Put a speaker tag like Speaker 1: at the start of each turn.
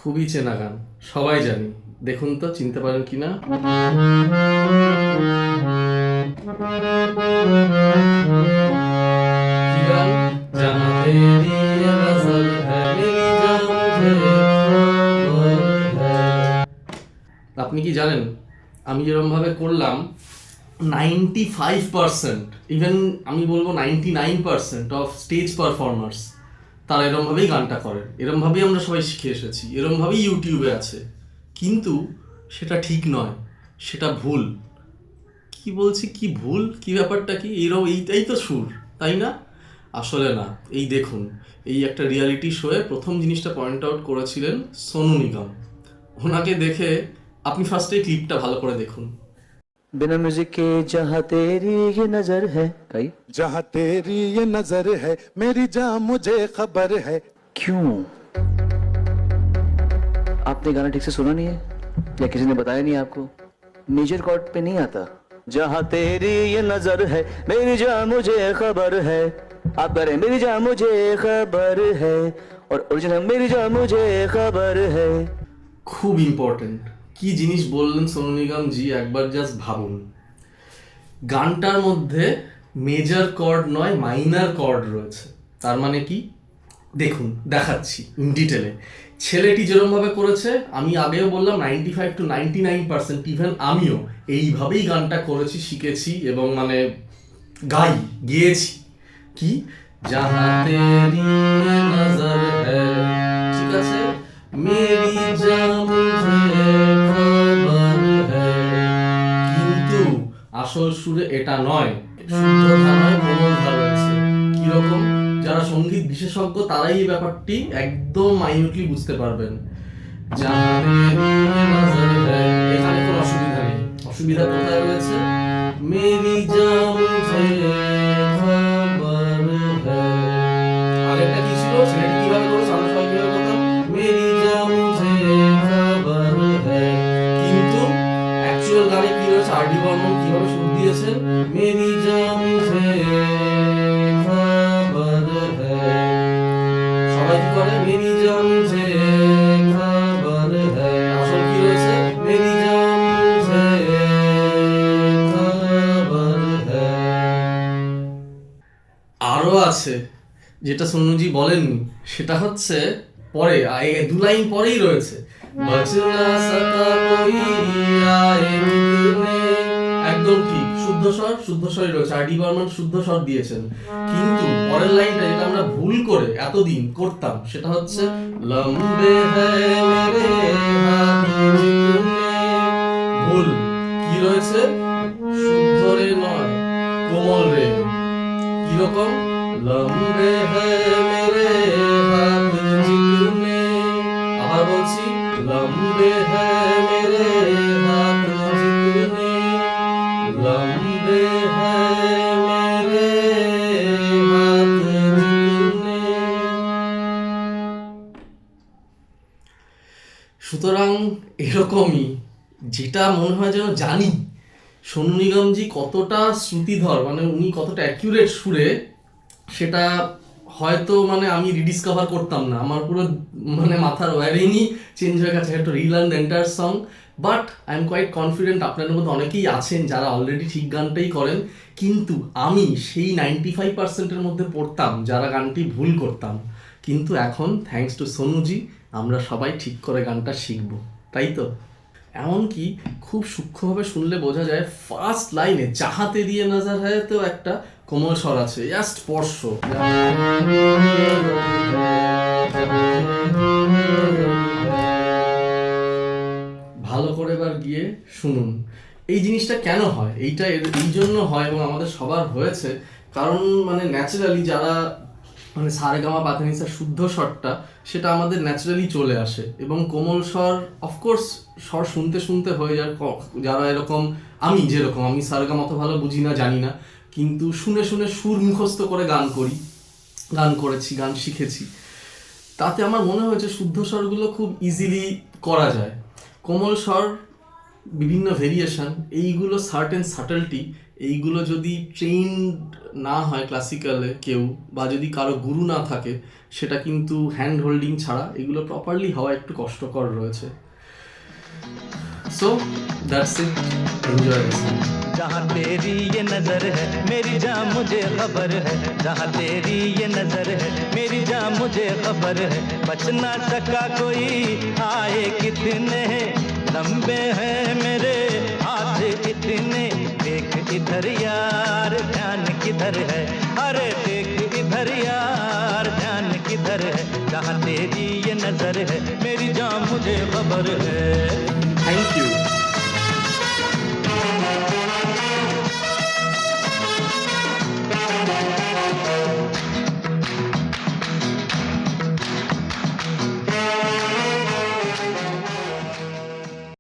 Speaker 1: খুবই চেনা গান, সবাই জানি। দেখুন তো চিনতে পারেন কিনা। কি গান? জাহা তেরি ये नजर है मेरी जान मुझे खबर है। আপনি কি জানেন আমি যেরকম ভাবে করলাম 95%, ইভেন আমি বলবো 99% অফ স্টেজ পারফর্মার্স তারা এরমভাবেই গানটা করেন, এরমভাবেই আমরা সবাই শিখে এসেছি, এরমভাবেই ইউটিউবে আছে। কিন্তু সেটা ঠিক নয়, সেটা ভুল। কি বলছি, কি ভুল, কি ব্যাপারটা কি, এইটাই তো সুর, তাই না? আসলে না। এই দেখুন, এই একটা রিয়ালিটি শোয়ে প্রথম জিনিসটা পয়েন্ট আউট করেছিলেন সোনু নিগম। ওনাকে দেখে আপনি ফার্স্টে ক্লিপটা ভালো করে দেখুন।
Speaker 2: बिना म्यूजिक के जहाँ तेरी ये नजर है कई
Speaker 3: जहाँ तेरी ये नजर है मेरी जान मुझे खबर है।
Speaker 2: क्यों आपने गाना ठीक से सुना नहीं है या किसी ने बताया नहीं आपको? मेजर कॉर्ड पे नहीं आता। जहाँ तेरी ये नजर है मेरी जान मुझे खबर है, आप करें मेरी जान मुझे खबर है और ओरिजिनल मेरी जान मुझे खबर है।
Speaker 1: খুব ইম্পর্টেন্ট কি জিনিস বললেন সোনু নিগম জি, একবার জাস্ট ভাবুন। গানটার মধ্যে মেজর কর্ড নয় মাইনার কর্ড রয়েছে। তার মানে কি দেখুন, দেখাচ্ছি ইন ডিটেলে। ছেলেটি যেরকমভাবে করেছে, আমি আগেও বললাম 95 to 99%, ইভেন আমিও এইভাবেই গানটা করেছি, শিখেছি এবং মানে গেয়েছি। কি জাহা তেরি নজর হ্যায়, ঠিক আছে, মেরি জান মুঝে খবর হ্যায়। কিন্তু আসল সুরে এটা নয়, শুদ্ধ ধা নয়, কোমল ধা রয়েছে। কিরকম? যারা সঙ্গীত বিশেষজ্ঞ তারাই এই ব্যাপারটি একদম মাইনিউটলি বুঝতে পারবেন। জাহা তেরি নজর হ্যায়, এখানে কোনো অসুবিধা নেই। অসুবিধা কোথায় রয়েছে? মেরি জান মুঝে খবর হ্যায়। আগেরটা কি ছিল? ছেলেটি কিভাবে করেছে, আমরা সবাই কিভাবে করতাম? মেরি জান মুঝে খবর হ্যায়। কিন্তু অ্যাকচুয়াল গানে কি রয়েছে? আর ডি বর্মন কিভাবে সুর দিয়েছেন? মেরি জান মুঝে খবর হ্যায়। সবাই কি করে? মেরি জান মুঝে খবর হ্যায়। আসল কি রয়েছে? মেরি জান মুঝে খবর হ্যায়। আরো আছে যেটা সোনুজি বলেননি, সেটা হচ্ছে পরে দু লাইন পরেই রয়েছে। বচনা সকা কোই আয়ে মিটনে। একদম ঠিক, শুদ্ধ স্বরই রয়েছে, আর ডি বর্মন শুদ্ধ স্বর দিয়েছেন। কিন্তু পরের লাইনটা যেটা আমরা ভুল করে এতদিন করতাম, সেটা হচ্ছে লম্বে হ্যায় মেরে হাত জিতনে। ভুল। কি রয়েছে? শুদ্ধ রে নয়, কোমল রে। কিরকম? লম্বে হ্যায় মেরে হাত জিতনে। আবার বলছি, লম্বে হ্যায় মেরে হাত জিতনে। লম্বে হ্যায় মেরে হাত জিতনে। সুতরাং এরকমই, যেটা মনে হয় যেন জানি সোনু নিগমজি কতটা শ্রুতিধর, মানে উনি কতটা অ্যাকিউরেট সুরে, সেটা হয়তো মানে আমি রিডিসকভার করতাম না। আমার পুরো মানে মাথার ওয়ারিংই চেঞ্জ হয়ে গেছে, একটা relearn the entire song. But I am quite confident আপনাদের মধ্যে অনেকেই আছেন যারা অলরেডি ঠিক গানটাই করেন। কিন্তু আমি সেই 95%-এর মধ্যে পড়তাম যারা গানটি ভুল করতাম। কিন্তু এখন থ্যাঙ্কস টু সোনুজি আমরা সবাই ঠিক করে গানটা শিখবো, তাই তো? এমনকি খুব সূক্ষ্মভাবে শুনলে বোঝা যায় ফার্স্ট লাইনে চাহাতে দিয়ে নজর হ্যায়তেও একটা কোমল স্বর আছে, জাস্ট স্পর্শ। ভালো করে এবার গিয়ে শুনুন এই জিনিসটা কেন হয়। এইটা এই জন্য হয় এবং আমাদের সবার হয়েছে, কারণ মানে ন্যাচারালি যারা মানে সারেগামা পাধানিসার শুদ্ধ স্বরটা সেটা আমাদের ন্যাচারালি চলে আসে, এবং কোমল স্বর অফকোর্স স্বর শুনতে শুনতে হয়ে যায়। যারা এরকম, আমি যেরকম, আমি সারেগামা অত ভালো বুঝি না, জানি না, কিন্তু শুনে শুনে সুর মুখস্থ করে গান করেছি, গান শিখেছি, তাতে আমার মনে হয়েছে শুদ্ধ স্বরগুলো খুব ইজিলি করা যায়। কোমল স্বর, বিভিন্ন ভেরিয়েশন, এইগুলো সার্টেন সাটলটি, এইগুলো যদি ট্রেইনড না হয় ক্লাসিক্যালে কেউ, বা যদি কারো গুরু না থাকে, সেটা কিন্তু হ্যান্ড হোল্ডিং ছাড়া এগুলো প্রপারলি হওয়া একটু কষ্টকর রয়েছে। So that's it, enjoy this.
Speaker 2: जहाँ तेरी ये नजर है मेरी जान मुझे खबर है, जहाँ तेरी ये नजर है मेरी जान मुझे खबर है, बच ना सका कोई आए कितने लंबे हैं मेरे हाथ इतने, देख इधर यार ध्यान किधर है, अरे देख इधर यार ध्यान किधर है, जहाँ तेरी ये नजर है मेरी जान मुझे खबर है।